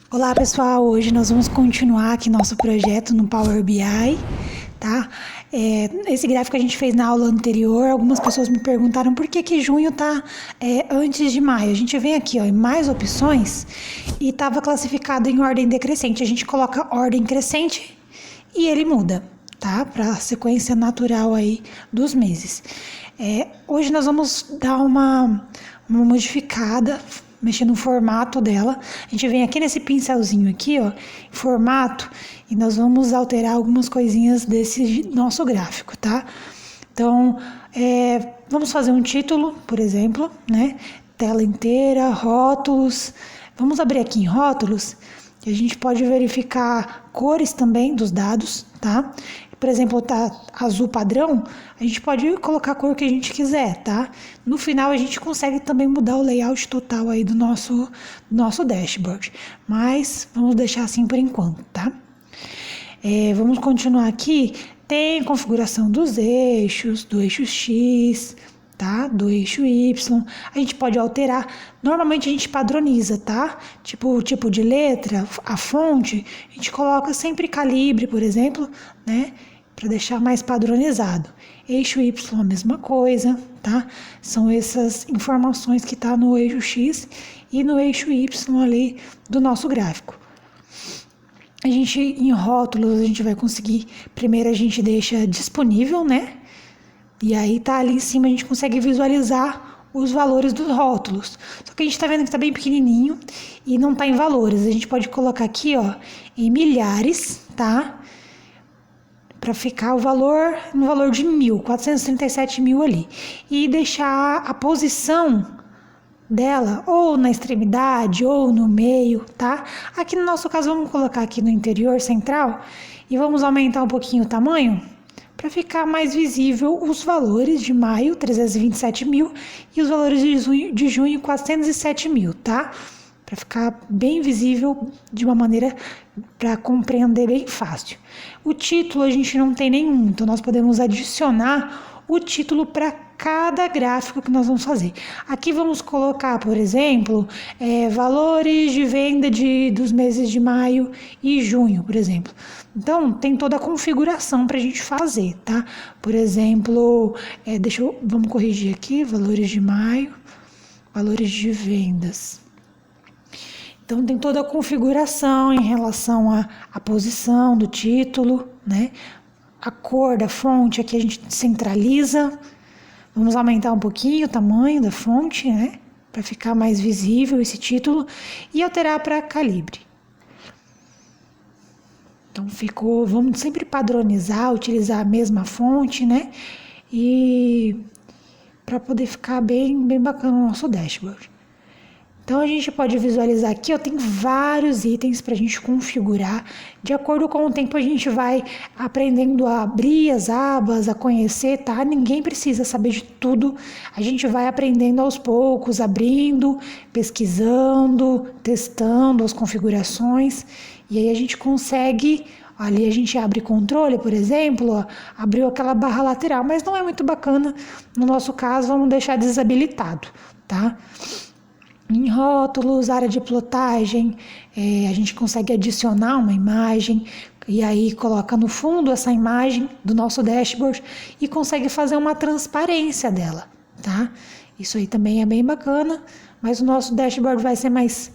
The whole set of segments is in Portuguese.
Olá pessoal, hoje nós vamos continuar aqui nosso projeto no Power BI, tá? Esse gráfico a gente fez na aula anterior, algumas pessoas me perguntaram por que junho tá antes de maio. A gente vem aqui ó, em mais opções e estava classificado em ordem decrescente. A gente coloca ordem crescente e ele muda, tá? Para a sequência natural aí dos meses. Hoje nós vamos dar uma modificada, mexer no formato dela. A gente vem aqui nesse pincelzinho aqui, ó, formato, e nós vamos alterar algumas coisinhas desse nosso gráfico, tá? Então, vamos fazer um título, por exemplo, né? Tela inteira, rótulos. Vamos abrir aqui em rótulos e a gente pode verificar cores também dos dados, tá? Por exemplo, tá azul padrão, a gente pode colocar a cor que a gente quiser, tá? No final a gente consegue também mudar o layout total aí do nosso dashboard, mas vamos deixar assim por enquanto, tá? Vamos continuar aqui, tem configuração dos eixos, do eixo X, tá? Do eixo Y, a gente pode alterar, normalmente a gente padroniza, tá? Tipo de letra, a fonte, a gente coloca sempre calibre, por exemplo, né? Para deixar mais padronizado. Eixo Y a mesma coisa, tá? São essas informações que tá no eixo X e no eixo Y ali do nosso gráfico. A gente, em rótulos, a gente vai conseguir, primeiro a gente deixa disponível, né? E aí tá ali em cima, a gente consegue visualizar os valores dos rótulos. Só que a gente tá vendo que tá bem pequenininho e não tá em valores. A gente pode colocar aqui, ó, em milhares, tá? Para ficar o valor no valor de 1.000, 437 mil ali. E deixar a posição dela ou na extremidade ou no meio, tá? Aqui no nosso caso, vamos colocar aqui no interior central e vamos aumentar um pouquinho o tamanho para ficar mais visível os valores de maio, 327 mil, e os valores de junho 407 mil, tá? Para ficar bem visível de uma maneira para compreender bem fácil. O título a gente não tem nenhum, então nós podemos adicionar o título para cada gráfico que nós vamos fazer. Aqui vamos colocar, por exemplo, valores de venda dos meses de maio e junho, por exemplo. Então, tem toda a configuração para a gente fazer, tá? Por exemplo, vamos corrigir aqui, valores de maio, valores de vendas. Então, tem toda a configuração em relação à posição do título, né? A cor da fonte, aqui a gente centraliza. Vamos aumentar um pouquinho o tamanho da fonte, né? Para ficar mais visível esse título e alterar para calibre. Então vamos sempre padronizar, utilizar a mesma fonte, né? E para poder ficar bem bacana o nosso dashboard. Então, a gente pode visualizar aqui, ó, tem vários itens para a gente configurar. De acordo com o tempo, a gente vai aprendendo a abrir as abas, a conhecer, tá? Ninguém precisa saber de tudo. A gente vai aprendendo aos poucos, abrindo, pesquisando, testando as configurações. E aí a gente consegue... Ali a gente abre controle, por exemplo, ó, abriu aquela barra lateral, mas não é muito bacana. No nosso caso, vamos deixar desabilitado, tá? Em rótulos, área de plotagem, a gente consegue adicionar uma imagem e aí coloca no fundo essa imagem do nosso dashboard e consegue fazer uma transparência dela, tá? Isso aí também é bem bacana, mas o nosso dashboard vai ser mais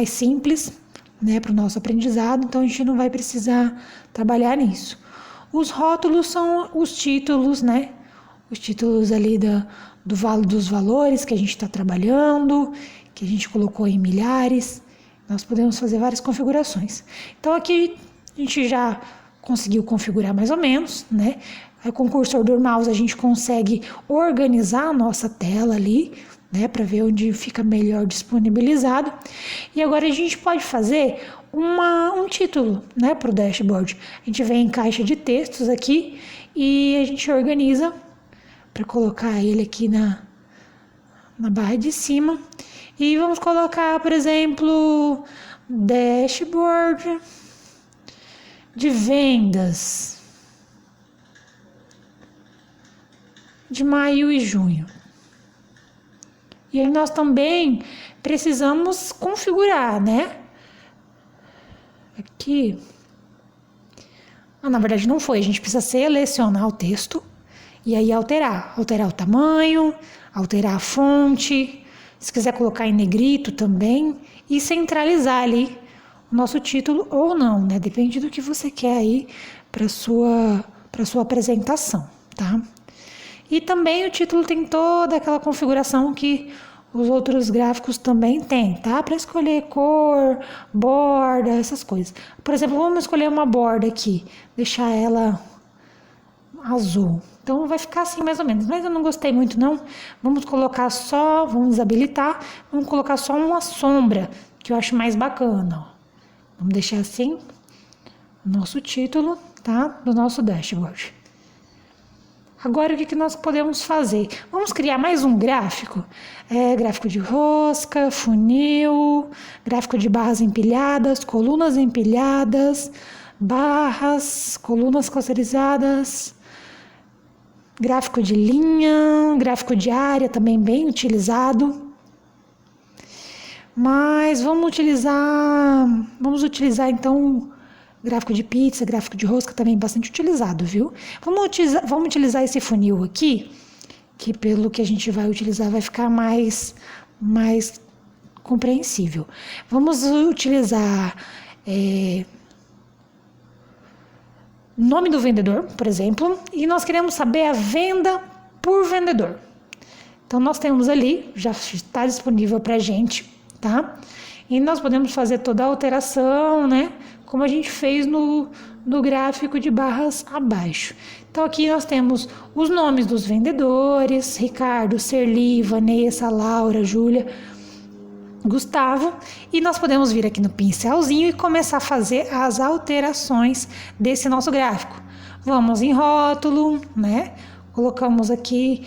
simples, né, para o nosso aprendizado, então a gente não vai precisar trabalhar nisso. Os rótulos são os títulos, né? Os títulos ali dos valores que a gente está trabalhando, que a gente colocou em milhares. Nós podemos fazer várias configurações. Então aqui a gente já conseguiu configurar mais ou menos, né? Com o cursor do mouse a gente consegue organizar a nossa tela ali, né? Para ver onde fica melhor disponibilizado. E agora a gente pode fazer um título, né? Para o dashboard. A gente vem em caixa de textos aqui e a gente organiza para colocar ele aqui na barra de cima. E vamos colocar, por exemplo, dashboard de vendas de maio e junho. E aí nós também precisamos configurar, né? aqui. Na verdade não foi, a gente precisa selecionar o texto e aí alterar o tamanho, alterar a fonte, se quiser colocar em negrito também e centralizar ali o nosso título ou não, né? Depende do que você quer aí para sua apresentação, tá? E também o título tem toda aquela configuração que os outros gráficos também têm, tá? Para escolher cor, borda, essas coisas. Por exemplo, vamos escolher uma borda aqui, deixar ela azul. Então vai ficar assim mais ou menos, mas eu não gostei muito não. Vamos desabilitar, vamos colocar só uma sombra, que eu acho mais bacana, ó. Vamos deixar assim o nosso título, tá? Do nosso dashboard. Agora, o que nós podemos fazer? Vamos criar mais um gráfico. Gráfico de rosca, funil, gráfico de barras empilhadas, colunas empilhadas, barras, colunas clusterizadas, gráfico de linha, gráfico de área, também bem utilizado. Mas vamos utilizar então gráfico de pizza, gráfico de rosca também bastante utilizado, viu? Vamos utilizar esse funil aqui, que pelo que a gente vai utilizar vai ficar mais compreensível. Vamos utilizar nome do vendedor, por exemplo, e nós queremos saber a venda por vendedor. Então nós temos ali, já está disponível para a gente, tá? E nós podemos fazer toda a alteração, né? Como a gente fez no gráfico de barras abaixo. Então aqui nós temos os nomes dos vendedores: Ricardo, Serli, Vanessa, Laura, Júlia, Gustavo. E nós podemos vir aqui no pincelzinho e começar a fazer as alterações desse nosso gráfico. Vamos em rótulo, né? Colocamos aqui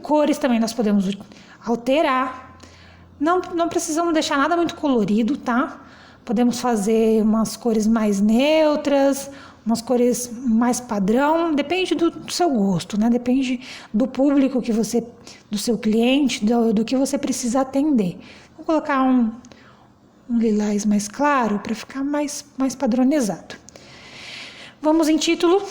cores também nós podemos alterar. Não precisamos deixar nada muito colorido, tá? Podemos fazer umas cores mais neutras, umas cores mais padrão, depende do seu gosto, né? Depende do público do seu cliente, do que você precisa atender. Vou colocar um lilás mais claro para ficar mais padronizado. Vamos em título.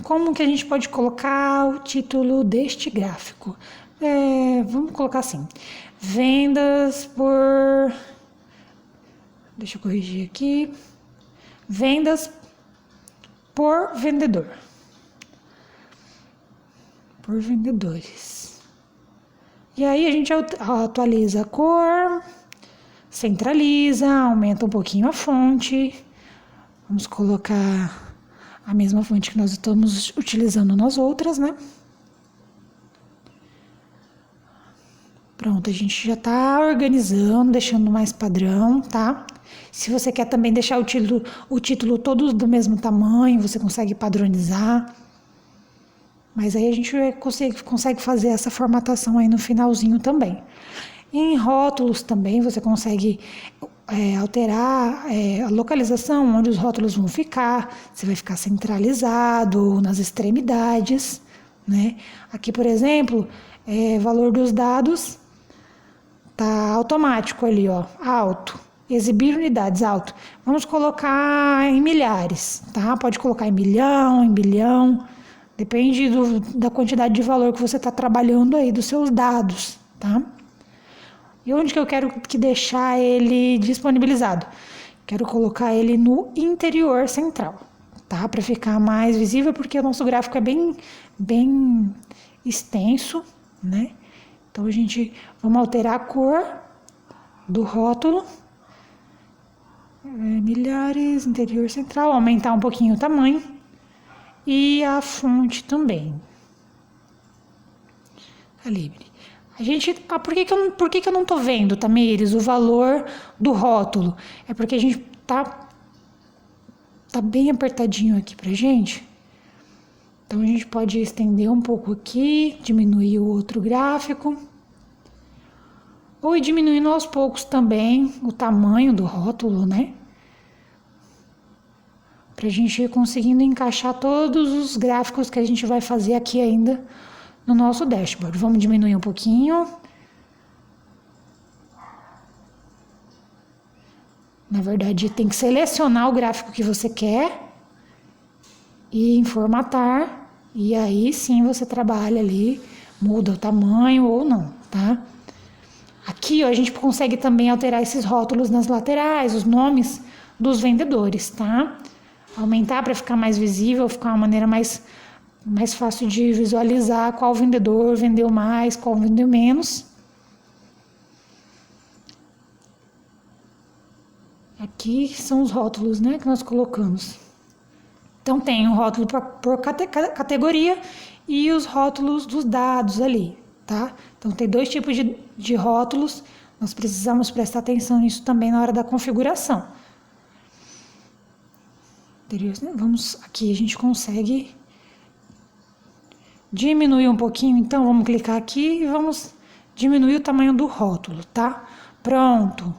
Como que a gente pode colocar o título deste gráfico? Vamos colocar assim: vendas por... Deixa eu corrigir aqui. Vendas por vendedor. Por vendedores. E aí a gente atualiza a cor, centraliza, aumenta um pouquinho a fonte. Vamos colocar a mesma fonte que nós estamos utilizando nas outras, né? Pronto, a gente já tá organizando, deixando mais padrão, tá? Se você quer também deixar o título todo do mesmo tamanho, você consegue padronizar. Mas aí a gente consegue fazer essa formatação aí no finalzinho também. Em rótulos também você consegue alterar a localização onde os rótulos vão ficar. Se vai ficar centralizado ou nas extremidades, né? Aqui, por exemplo, valor dos dados tá automático ali, ó, alto. Exibir unidades, alto. Vamos colocar em milhares, tá? Pode colocar em milhão, em bilhão. Depende da quantidade de valor que você está trabalhando aí, dos seus dados, tá? E onde que eu quero deixar ele disponibilizado? Quero colocar ele no interior central, tá? Para ficar mais visível, porque o nosso gráfico é bem extenso, né? Então, vamos alterar a cor do rótulo. Milhares, interior central, aumentar um pouquinho o tamanho. E a fonte também. Calibre. Por que eu não tô vendo, Tamires, o valor do rótulo? É porque a gente tá bem apertadinho aqui pra gente. Então a gente pode estender um pouco aqui, diminuir o outro gráfico. Ou ir diminuindo aos poucos também o tamanho do rótulo, né? Pra gente ir conseguindo encaixar todos os gráficos que a gente vai fazer aqui ainda no nosso dashboard. Vamos diminuir um pouquinho. Na verdade, tem que selecionar o gráfico que você quer e em formatar, e aí sim você trabalha ali, muda o tamanho ou não, tá? Aqui, ó, a gente consegue também alterar esses rótulos nas laterais, os nomes dos vendedores, tá? Aumentar para ficar mais visível, ficar uma maneira mais fácil de visualizar qual vendedor vendeu mais, qual vendeu menos. Aqui são os rótulos, né, que nós colocamos. Então tem o rótulo por categoria e os rótulos dos dados ali, tá? Então tem dois tipos de rótulos, nós precisamos prestar atenção nisso também na hora da configuração. Vamos aqui, a gente consegue diminuir um pouquinho, então vamos clicar aqui e vamos diminuir o tamanho do rótulo, tá? Pronto,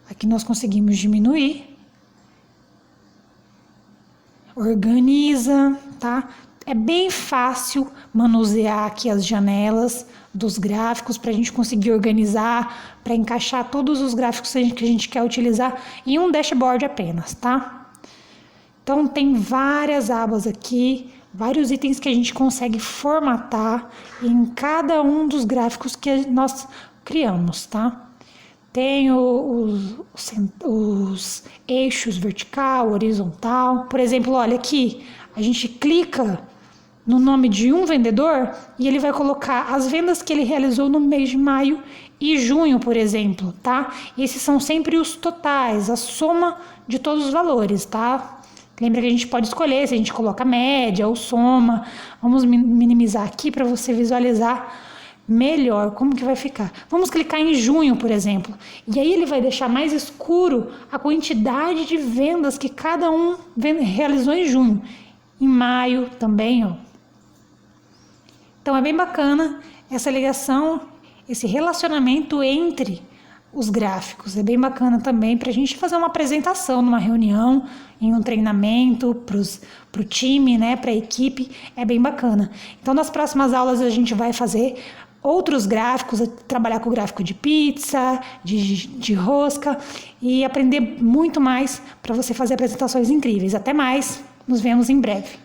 aqui nós conseguimos diminuir. Organiza, tá? É bem fácil manusear aqui as janelas dos gráficos para a gente conseguir organizar, para encaixar todos os gráficos que a gente quer utilizar em um dashboard apenas, tá? Então tem várias abas aqui, vários itens que a gente consegue formatar em cada um dos gráficos que nós criamos, tá? Tem os eixos vertical, horizontal. Por exemplo, olha aqui, a gente clica no nome de um vendedor e ele vai colocar as vendas que ele realizou no mês de maio e junho, por exemplo, tá? Esses são sempre os totais, a soma de todos os valores, tá? Lembra que a gente pode escolher se a gente coloca média ou soma. Vamos minimizar aqui para você visualizar melhor como que vai ficar. Vamos clicar em junho, por exemplo, e aí ele vai deixar mais escuro a quantidade de vendas que cada um realizou em junho. Em maio também, ó. Então é bem bacana essa ligação, esse relacionamento entre os gráficos. É bem bacana também para a gente fazer uma apresentação numa reunião, em um treinamento para o time, né, para a equipe. É bem bacana. Então nas próximas aulas a gente vai fazer outros gráficos, trabalhar com o gráfico de pizza, de rosca e aprender muito mais para você fazer apresentações incríveis. Até mais, nos vemos em breve.